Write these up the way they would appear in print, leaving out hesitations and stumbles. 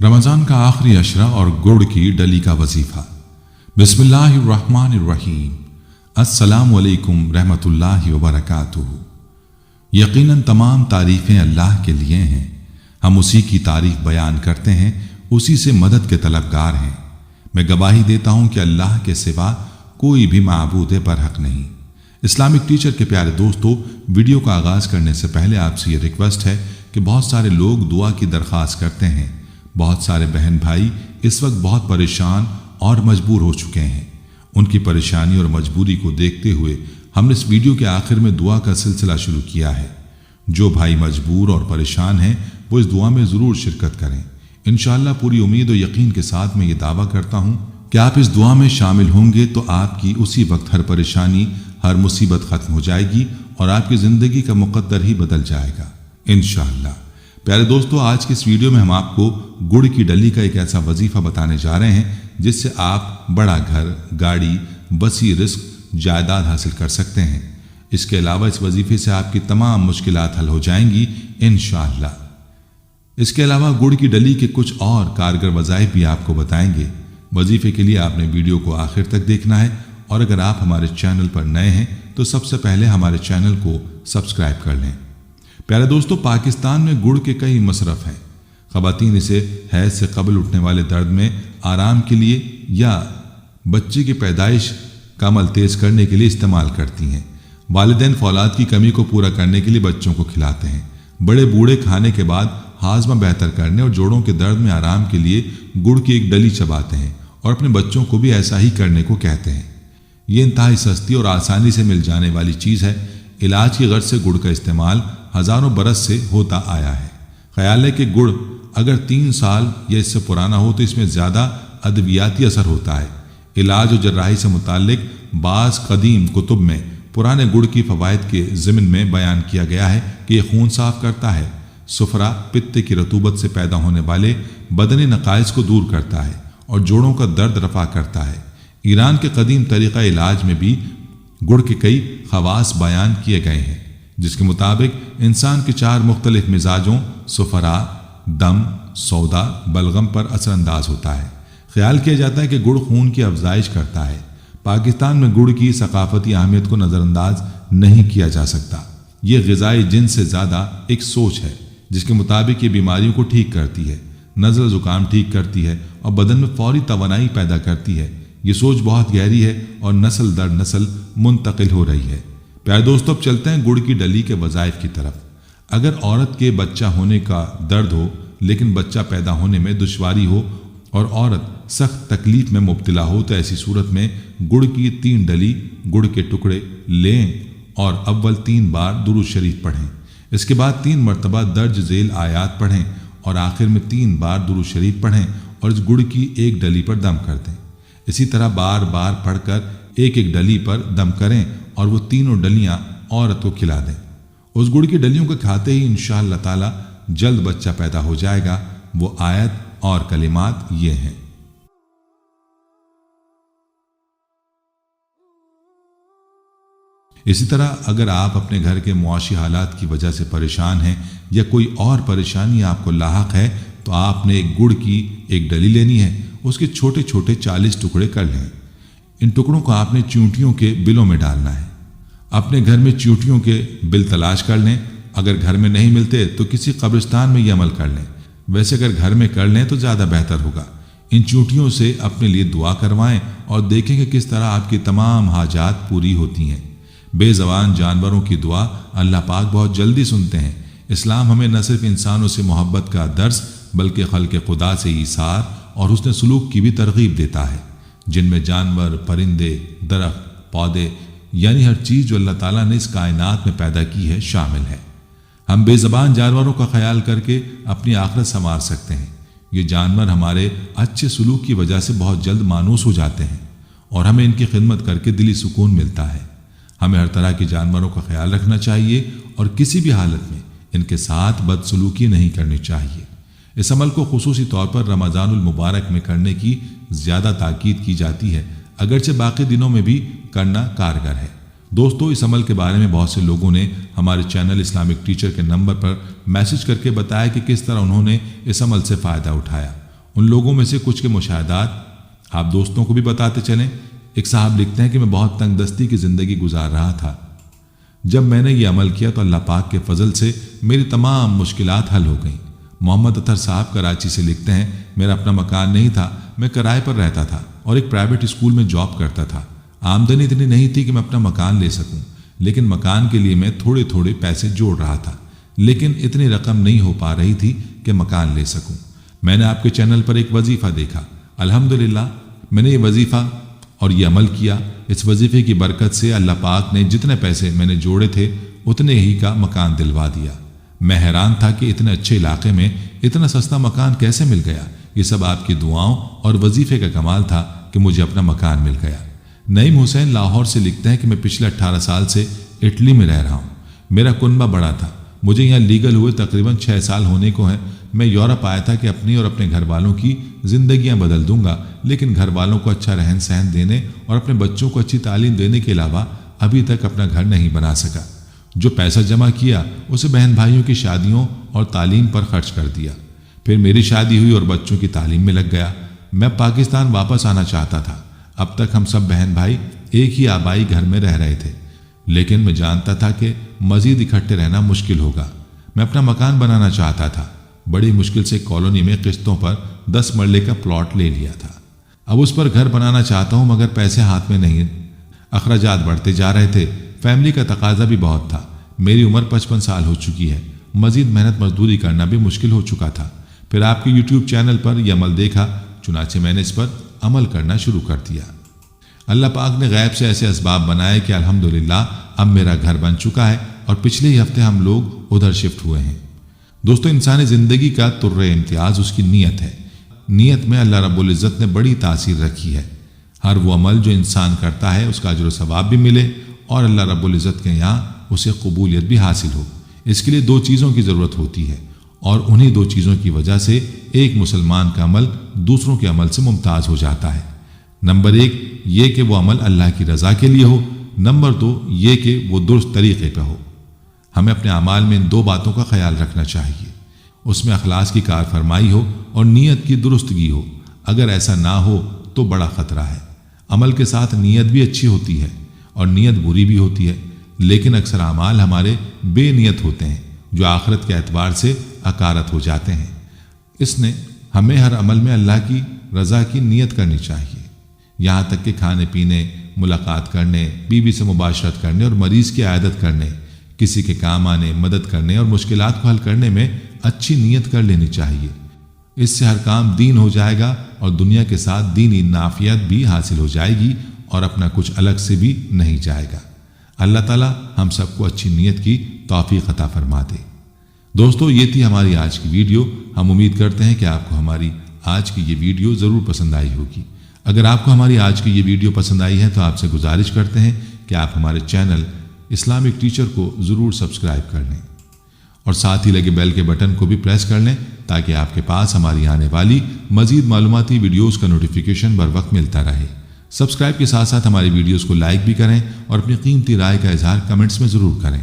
रमज़ान का आखिरी अशरा और गुड़ की डली का वजीफ़ा। बिस्मिल्लाहिर्रहमानिर्रहीम। अस्सलामु अलैकुम रहमतुल्लाहि व बरकातुहू। यकीनन तमाम तारीफ़ें अल्लाह के लिए हैं, हम उसी की तारीफ़ बयान करते हैं, उसी से मदद के तलबगार हैं। मैं गवाही देता हूँ कि अल्लाह के सिवा कोई भी माबूद बरहक नहीं। इस्लामिक टीचर के प्यारे दोस्तों, वीडियो का आगाज़ करने से पहले आपसे ये रिक्वेस्ट है कि बहुत सारे लोग दुआ की दरख्वास्त करते हैं। बहुत सारे बहन भाई इस वक्त बहुत परेशान और मजबूर हो चुके हैं। उनकी परेशानी और मजबूरी को देखते हुए हमने इस वीडियो के आखिर में दुआ का सिलसिला शुरू किया है। जो भाई मजबूर और परेशान हैं वो इस दुआ में ज़रूर शिरकत करें। इंशाअल्लाह पूरी उम्मीद और यकीन के साथ मैं ये दावा करता हूँ कि आप इस दुआ में शामिल होंगे तो आपकी उसी वक्त हर परेशानी, हर मुसीबत ख़त्म हो जाएगी और आपकी ज़िंदगी का मुक़द्दर ही बदल जाएगा इंशाअल्लाह। प्यारे दोस्तों, आज की इस वीडियो में हम आपको गुड़ की डली का एक ऐसा वजीफ़ा बताने जा रहे हैं जिससे आप बड़ा घर, गाड़ी, वसी रिस्क, जायदाद हासिल कर सकते हैं। इसके अलावा इस वजीफ़े से आपकी तमाम मुश्किलात हल हो जाएंगी इंशाअल्लाह। इसके अलावा गुड़ की डली के कुछ और कारगर वज़ाइफ भी आपको बताएंगे। वजीफ़े के लिए आपने वीडियो को आखिर तक देखना है और अगर आप हमारे चैनल पर नए हैं तो सबसे पहले हमारे चैनल को सब्सक्राइब कर लें। प्यारे दोस्तों, पाकिस्तान में गुड़ के कई मसरफ़ हैं। ख़वातीन इसे हैज़ से कबल उठने वाले दर्द में आराम के लिए या बच्चे की पैदाइश का अमल तेज़ करने के लिए इस्तेमाल करती हैं। वालिदैन फौलाद की कमी को पूरा करने के लिए बच्चों को खिलाते हैं। बड़े बूढ़े खाने के बाद हाजमा बेहतर करने और जोड़ों के दर्द में आराम के लिए गुड़ की एक डली चबाते हैं और अपने बच्चों को भी ऐसा ही करने को कहते हैं। ये इंतहाई सस्ती और आसानी से मिल जाने वाली चीज़ है। इलाज की गर्ज से गुड़ का इस्तेमाल हज़ारों बरस से होता आया है। ख्याल है कि गुड़ अगर 3 साल या इससे पुराना हो तो इसमें ज़्यादा अद्वियाती असर होता है। इलाज और जर्राही से मुताल्लिक बाज़ कदीम कुतुब में पुराने गुड़ की फ़वाइद के ज़िमन में बयान किया गया है कि यह खून साफ़ करता है, सुफरा पित्ते की रतूबत से पैदा होने वाले बदनी नक़ाइस को दूर करता है और जोड़ों का दर्द रफ़ा करता है। ईरान के कदीम तरीक़ा इलाज में भी गुड़ के कई ख़वास बयान किए गए हैं, जिसके मुताबिक इंसान के 4 मुख्तलिफ मिजाजों सुफरा, दम, सौदा, बलगम पर असरअंदाज होता है। ख्याल किया जाता है कि गुड़ खून की अफजाइश करता है। पाकिस्तान में गुड़ की सकाफती अहमियत को नज़रअंदाज नहीं किया जा सकता। ये ग़िज़ाई जिन्स से ज़्यादा एक सोच है जिसके मुताबिक ये बीमारियों को ठीक करती है, नज़ल ज़ुकाम ठीक करती है और बदन में फौरी तवानाई पैदा करती है। ये सोच बहुत गहरी है और नस्ल दर नस्ल मुंतकिल हो रही है। प्यारे दोस्तों, अब चलते हैं गुड़ की डली के वज़ाइफ की तरफ। अगर औरत के बच्चा होने का दर्द हो लेकिन बच्चा पैदा होने में दुश्वारी हो और औरत सख्त तकलीफ में मुब्तला हो तो ऐसी सूरत में गुड़ की 3 डली गुड़ के टुकड़े लें और अव्वल 3 बार दुरूद शरीफ पढ़ें। इसके बाद 3 मरतबा दर्ज झेल आयात पढ़ें और आखिर में 3 बार दुरूद शरीफ पढ़ें और इस गुड़ की एक डली पर दम कर दें। इसी तरह बार बार पढ़कर एक एक डली पर दम करें और वो तीनों डलियां औरत को खिला दें। उस गुड़ की डलियों को खाते ही इंशाअल्लाह ताला जल्द बच्चा पैदा हो जाएगा। वो आयत और कलिमात ये हैं। इसी तरह अगर आप अपने घर के मुआशी हालात की वजह से परेशान हैं या कोई और परेशानी आपको लाहक है तो आपने एक गुड़ की एक डली लेनी है। उसके छोटे छोटे 40 टुकड़े कर लें। इन टुकड़ों को आपने चींटियों के बिलों में डालना है। अपने घर में चींटियों के बिल तलाश कर लें। अगर घर में नहीं मिलते तो किसी कब्रिस्तान में यह अमल कर लें। वैसे अगर घर में कर लें तो ज़्यादा बेहतर होगा। इन चींटियों से अपने लिए दुआ करवाएं और देखें कि किस तरह आपकी तमाम हाजात पूरी होती हैं। बेज़बान जानवरों की दुआ अल्लाह पाक बहुत जल्दी सुनते हैं। इस्लाम हमें न सिर्फ इंसानों से मोहब्बत का दर्स बल्कि खल्क़े खुदा से ईसार और हुस्न सलूक की भी तरगीब देता है, जिनमें जानवर, परिंदे, दरख्त, पौधे यानी हर चीज़ जो अल्लाह ताला ने इस कायनात में पैदा की है शामिल है। हम बेज़बान जानवरों का ख्याल करके अपनी आखिरत संवार सकते हैं। ये जानवर हमारे अच्छे सलूक की वजह से बहुत जल्द मानूस हो जाते हैं और हमें इनकी खिदमत करके दिली सुकून मिलता है। हमें हर तरह के जानवरों का ख्याल रखना चाहिए और किसी भी हालत में इनके साथ बदसलूकी नहीं करनी चाहिए। इस अमल को खुसूसी तौर पर रमज़ानुल मुबारक में करने की ज़्यादा ताकीद की जाती है, अगरचे बाकी दिनों में भी करना कारगर है। दोस्तों, इस अमल के बारे में बहुत से लोगों ने हमारे चैनल इस्लामिक टीचर के नंबर पर मैसेज करके बताया कि किस तरह उन्होंने इस अमल से फ़ायदा उठाया उन लोगों में से कुछ के मुशाहदात आप दोस्तों को भी बताते चलें। एक साहब लिखते हैं कि मैं बहुत तंगदस्ती की ज़िंदगी गुजार रहा था। जब मैंने ये अमल किया तो अल्लाह पाक के फजल से मेरी तमाम मुश्किलात हल हो गईं। मोहम्मद अतर साहब कराची से लिखते हैं, मेरा अपना मकान नहीं था, मैं किराए पर रहता था और एक प्राइवेट स्कूल में जॉब करता था। आमदनी इतनी नहीं थी कि मैं अपना मकान ले सकूं, लेकिन मकान के लिए मैं थोड़े थोड़े पैसे जोड़ रहा था, लेकिन इतनी रकम नहीं हो पा रही थी कि मकान ले सकूं। मैंने आपके चैनल पर एक वजीफ़ा देखा। अल्हम्दुलिल्लाह मैंने ये वजीफ़ा और ये अमल किया। इस वजीफ़े की बरकत से अल्लाह पाक ने जितने पैसे मैंने जोड़े थे उतने ही का मकान दिलवा दिया। मैं हैरान था कि इतने अच्छे इलाके में इतना सस्ता मकान कैसे मिल गया। ये सब आपकी दुआओं और वजीफ़े का कमाल था कि मुझे अपना मकान मिल गया। नईम हुसैन लाहौर से लिखते हैं कि मैं पिछले 18 साल से इटली में रह रहा हूँ। मेरा कुनबा बड़ा था, मुझे यहाँ लीगल हुए तकरीबन 6 साल होने को हैं। मैं यूरोप आया था कि अपनी और अपने घर वालों की जिंदगियां बदल दूंगा, लेकिन घर वालों को अच्छा रहन सहन देने और अपने बच्चों को अच्छी तालीम देने के अलावा अभी तक अपना घर नहीं बना सका। जो पैसा जमा किया उसे बहन भाइयों की शादियों और तालीम पर खर्च कर दिया। फिर मेरी शादी हुई और बच्चों की तालीम में लग गया। मैं पाकिस्तान वापस आना चाहता था। अब तक हम सब बहन भाई एक ही आबाई घर में रह रहे थे, लेकिन मैं जानता था कि मजीद इकट्ठे रहना मुश्किल होगा। मैं अपना मकान बनाना चाहता था। बड़ी मुश्किल से कॉलोनी में किस्तों पर 10 मरले का प्लॉट ले लिया था। अब उस पर घर बनाना चाहता हूं, मगर पैसे हाथ में नहीं। अखराजात बढ़ते जा रहे थे, फैमिली का तकाजा भी बहुत था। मेरी उम्र 55 साल हो चुकी है, मजीद मेहनत मजदूरी करना भी मुश्किल हो चुका था। फिर आपके यूट्यूब चैनल पर यह अमल देखा, चुनाचे मैंने इस पर अमल करना शुरू कर दिया। अल्लाह पाक ने गैब से ऐसे असबाब बनाए कि अल्हम्दुलिल्लाह अब मेरा घर बन चुका है और पिछले ही हफ्ते हम लोग उधर शिफ्ट हुए हैं। दोस्तों, इंसानी ज़िंदगी का तुर्रे इम्तियाज़ उसकी नीयत है। नीयत में अल्लाह रब्बुल इज़्ज़त ने बड़ी तासीर रखी है। हर वो अमल जो इंसान करता है उसका अजर व सवाब भी मिले और अल्लाह रब्बुल इज़्ज़त के यहाँ उसे कबूलियत भी हासिल हो। इसके लिए 2 चीज़ों की ज़रूरत होती है और उन्हीं 2 चीज़ों की वजह से एक मुसलमान का अमल दूसरों के अमल से मुमताज़ हो जाता है। नंबर 1 ये कि वो अमल अल्लाह की रज़ा के लिए हो। नंबर 2 ये कि वो दुरुस्त तरीक़े पर हो। हमें अपने अमाल में इन 2 बातों का ख्याल रखना चाहिए। उसमें अखलास की कार फरमाई हो और नीयत की दुरुस्तगी हो। अगर ऐसा ना हो तो बड़ा ख़तरा है। अमल के साथ नीयत भी अच्छी होती है और नीयत बुरी भी होती है, लेकिन अक्सर अमाल हमारे बेनियत होते हैं जो आखिरत के एतबार से अकारत हो जाते हैं। इसने हमें हर अमल में अल्लाह की रज़ा की नीयत करनी चाहिए। यहाँ तक कि खाने पीने, मुलाकात करने, बीवी से मुबाशरत करने और मरीज़ की आयादत करने, किसी के काम आने, मदद करने और मुश्किलात को हल करने में अच्छी नीयत कर लेनी चाहिए। इससे हर काम दीन हो जाएगा और दुनिया के साथ दीनी नाफियत भी हासिल हो जाएगी और अपना कुछ अलग से भी नहीं जाएगा। अल्लाह ताला हम सबको अच्छी नीयत की तौफीक अता फरमा दे। दोस्तों, ये थी हमारी आज की वीडियो। हम उम्मीद करते हैं कि आपको हमारी आज की ये वीडियो ज़रूर पसंद आई होगी। अगर आपको हमारी आज की ये वीडियो पसंद आई है तो आपसे गुजारिश करते हैं कि आप हमारे चैनल इस्लामिक टीचर को ज़रूर सब्सक्राइब कर लें और साथ ही लगे बेल के बटन को भी प्रेस कर लें ताकि आपके पास हमारी आने वाली मजीद मालूमाती वीडियोस का नोटिफिकेशन बर वक्त मिलता रहे। सब्सक्राइब के साथ साथ हमारी वीडियोस को लाइक भी करें और अपनी कीमती राय का इजहार कमेंट्स में ज़रूर करें।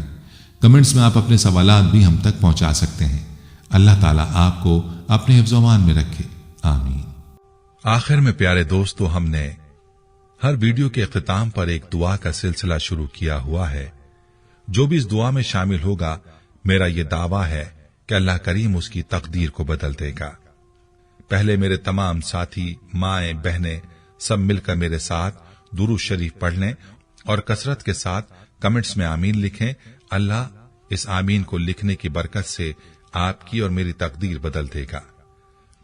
कमेंट्स में आप अपने सवालात भी हम तक पहुँचा सकते हैं। अल्लाह ताला आपको अपने हिफ्ज़-ओ-अमान में रखे, आमीन। आखिर में प्यारे दोस्तों, हमने हर वीडियो के इख्तिताम पर एक दुआ का सिलसिला शुरू किया हुआ है। जो भी इस दुआ में शामिल होगा, मेरा ये दावा है कि अल्लाह करीम उसकी तकदीर को बदल देगा। पहले मेरे तमाम साथी, माएं, बहनें सब मिलकर मेरे साथ दुरूद शरीफ पढ़ लें और कसरत के साथ कमेंट्स में आमीन लिखें। अल्लाह इस आमीन को लिखने की बरकत से आपकी और मेरी तकदीर बदल देगा।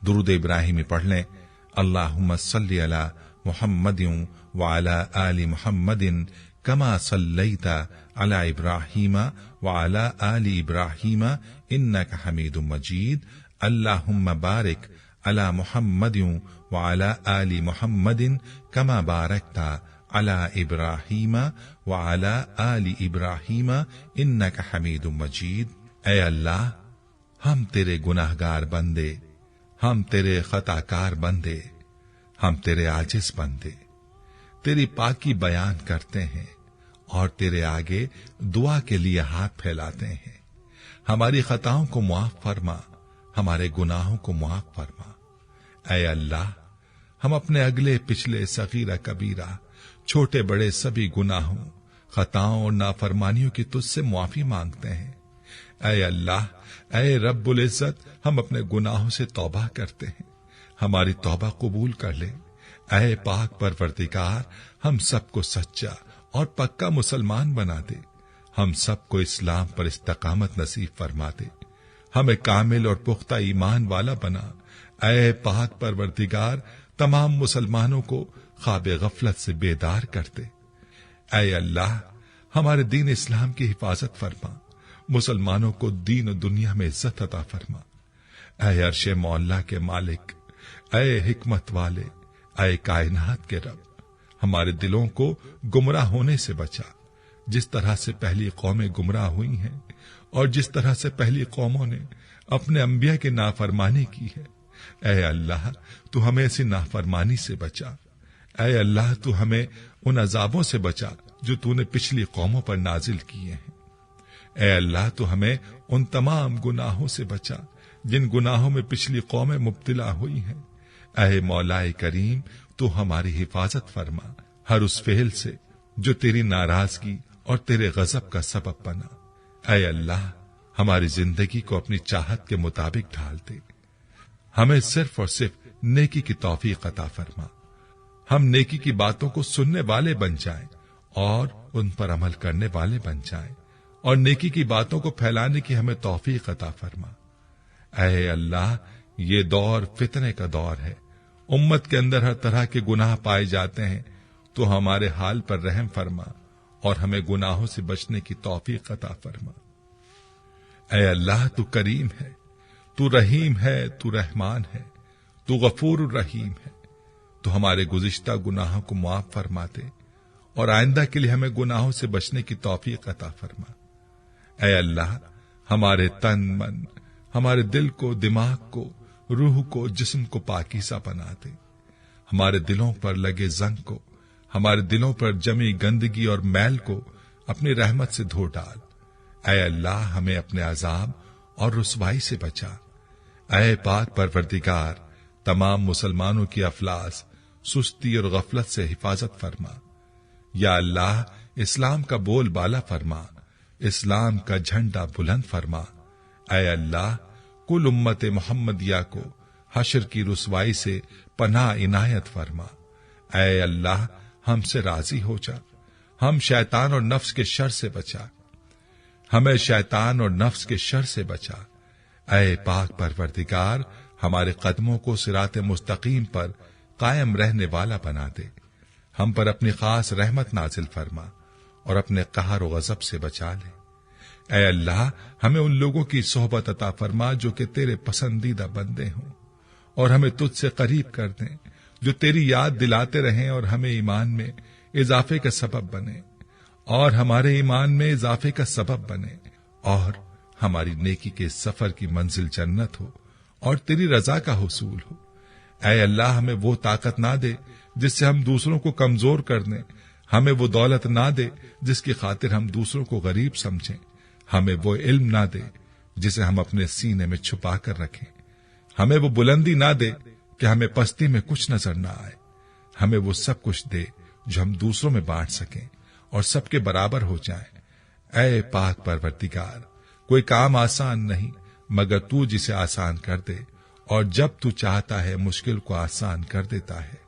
दुरूद इब्राहिमी पढ़ लें। अल्लाहुम्मा सल्ली अला मुहम्मदिन व अला आलि मुहम्मदिन कमा सल्लैता अला इब्राहीमा व अला आलि इब्राहीमा इन्नका हमीदुम मजीद। अल्लाहुम्मा बारिक अला मुहम्मदिन व अला आलि मुहम्मदिन कमा बारकता अला इब्राहीमा व अला आलि इब्राहीमा इन्नका हमीदुम मजीद। ऐ अल्लाह, हम तेरे गुनाहगार बंदे, हम तेरे खताकार बंदे, हम तेरे आजिज बंदे तेरी पाकी बयान करते हैं और तेरे आगे दुआ के लिए हाथ फैलाते हैं। हमारी खताओं को मुआफ फरमा, हमारे गुनाहों को मुआफ फरमा। ऐ अल्लाह, हम अपने अगले पिछले सगीरा कबीरा छोटे बड़े सभी गुनाहों, खताओं और नाफरमानियों की तुझसे मुआफी मांगते हैं। ऐ अल्लाह, ऐ रब्बुल इज्जत, हम अपने गुनाहों से तौबा करते हैं, हमारी तौबा कबूल कर ले। ऐ पाक परवरदिगार, हम सबको सच्चा और पक्का मुसलमान बना दे, हम सबको इस्लाम पर इस्तकामत नसीब फरमा दे, हमें कामिल और पुख्ता ईमान वाला बना। ऐ पाक परवरदिगार, तमाम मुसलमानों को ख्वाब गफलत से बेदार कर दे। ऐ अल्लाह, हमारे दीन इस्लाम की हिफाजत फरमा, मुसलमानों को दीन और दुनिया में इज्जत अता फरमा। ऐ अर्शे मौला के मालिक, ऐ हिकमत वाले, ऐ कायनात के रब, हमारे दिलों को गुमराह होने से बचा, जिस तरह से पहली कौमें गुमराह हुई हैं और जिस तरह से पहली कौमों ने अपने अंबिया की नाफरमानी की है। ऐ अल्लाह, तू हमें ऐसी नाफरमानी से बचा। ऐ अल्लाह, तू हमें उन अजाबों से बचा जो तूने पिछली कौमों पर नाजिल किए हैं। ऐ अल्लाह, तू हमें उन तमाम गुनाहों से बचा जिन गुनाहों में पिछली कौमें मुब्तला हुई हैं। ऐ मौलाए करीम, तू हमारी हिफाजत फरमा हर उस फेल से जो तेरी नाराजगी और तेरे गजब का सबब बना। ऐ अल्लाह, हमारी जिंदगी को अपनी चाहत के मुताबिक ढाल दे, हमें सिर्फ और सिर्फ नेकी की तौफीक अता फरमा, हम नेकी की बातों को सुनने वाले बन जाएं और उन पर अमल करने वाले बन जाएं, और नेकी की बातों को फैलाने की हमें तौफीक अता फरमा। ऐ अल्लाह, ये दौर फितने का दौर है, उम्मत के अंदर हर तरह के गुनाह पाए जाते हैं, तो हमारे हाल पर रहम फरमा और हमें गुनाहों से बचने की तौफीक अता फरमा। ऐ अल्लाह, तू करीम है, तू रहीम है, तू रहमान है, तू गफूर रहीम है, तो हमारे गुज़िश्ता गुनाहों को माफ फरमा दे और आइंदा के लिए हमें गुनाहों से बचने की तौफीक अता फरमा। ऐ अल्लाह, हमारे तन मन, हमारे दिल को, दिमाग को, रूह को, जिस्म को पाकीज़ा बना दे, हमारे दिलों पर लगे जंग को, हमारे दिलों पर जमी गंदगी और मैल को अपनी रहमत से धो डाल। ऐ अल्लाह, हमें अपने अजाब और रुसवाई से बचा। ऐ पाक परवरदिगार, तमाम मुसलमानों की अफलास, सुस्ती और गफलत से हिफाजत फरमा। या अल्लाह, इस्लाम का बोल बाला फरमा, इस्लाम का झंडा बुलंद फरमा। ऐ अल्लाह, कुल उम्मत मोहम्मदिया को हश्र की रुसवाई से पनाह इनायत फरमा। ऐ अल्लाह, हमसे राजी हो जा, हम शैतान और नफ्स के शर से बचा, हमें शैतान और नफ्स के शर से बचा। ऐ पाक परवरदिगार, हमारे कदमों को सिराते मुस्तकीम पर कायम रहने वाला बना दे, हम पर अपनी खास रहमत नाजिल फरमा और अपने कहर और गजब से बचा ले। ऐ अल्लाह, हमें उन लोगों की सोहबत अता फरमा जो कि तेरे पसंदीदा बंदे हों, और हमें तुझसे करीब कर दें, जो तेरी याद दिलाते रहें और हमें ईमान में इजाफे का सबब बने, और हमारे ईमान में इजाफे का सबब बने, और हमारी नेकी के सफर की मंजिल जन्नत हो और तेरी रजा का हुसूल हो। ऐ अल्लाह, हमें वो ताकत ना दे जिससे हम दूसरों को कमजोर कर दें, हमें वो दौलत ना दे जिसकी खातिर हम दूसरों को गरीब समझें, हमें वो इल्म ना दे जिसे हम अपने सीने में छुपा कर रखें, हमें वो बुलंदी ना दे कि हमें पस्ती में कुछ नजर ना आए, हमें वो सब कुछ दे जो हम दूसरों में बांट सकें और सबके बराबर हो जाएं। ऐ पाक परवरदिगार, कोई काम आसान नहीं मगर तू जिसे आसान कर दे, और जब तू चाहता है मुश्किल को आसान कर देता है।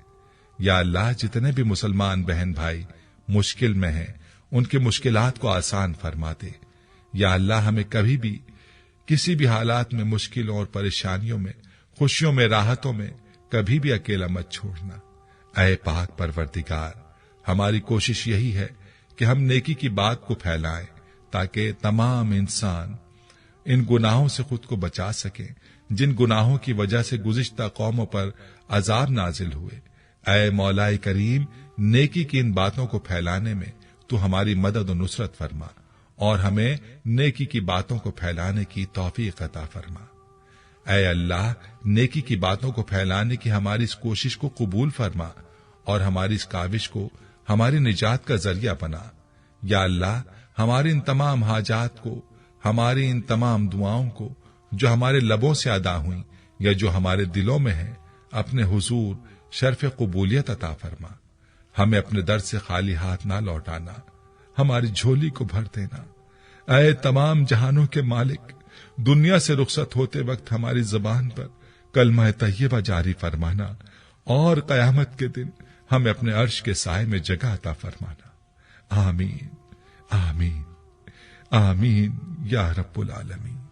या अल्लाह, जितने भी मुसलमान बहन भाई मुश्किल में हैं, उनकी मुश्किलात को आसान फरमा दे। या अल्लाह, हमें कभी भी किसी भी हालात में, मुश्किलों और परेशानियों में, खुशियों में, राहतों में कभी भी अकेला मत छोड़ना। ऐ पाक परवरदिगार, हमारी कोशिश यही है कि हम नेकी की बात को फैलाएं ताकि तमाम इंसान इन गुनाहों से खुद को बचा सकें जिन गुनाहों की वजह से गुज़िश्ता कौमों पर अजाब नाजिल हुए। ऐ मौलाए करीम, नेकी की इन बातों को फैलाने में तू हमारी मदद और नुसरत फरमा और हमें नेकी की बातों को फैलाने की तौफीक अता फरमा। ऐ अल्लाह, नेकी की बातों को फैलाने की हमारी इस कोशिश को कबूल फरमा और हमारी इस काविश को हमारी निजात का जरिया बना। या अल्लाह, हमारी इन तमाम हाजात को, हमारी इन तमाम दुआओं को जो हमारे लबों से अदा हुई या जो हमारे दिलों में है, अपने हुजूर शर्फ कबूलियत अता फरमा। हमें अपने दर से खाली हाथ ना लौटाना, हमारी झोली को भर देना। ऐ तमाम जहानों के मालिक, दुनिया से रुखसत होते वक्त हमारी जुबान पर कलमा तय्यबा जारी फरमाना और कयामत के दिन हमें अपने अर्श के साए में जगह अता फरमाना। आमीन आमीन आमीन या रब्बुल आलमीन।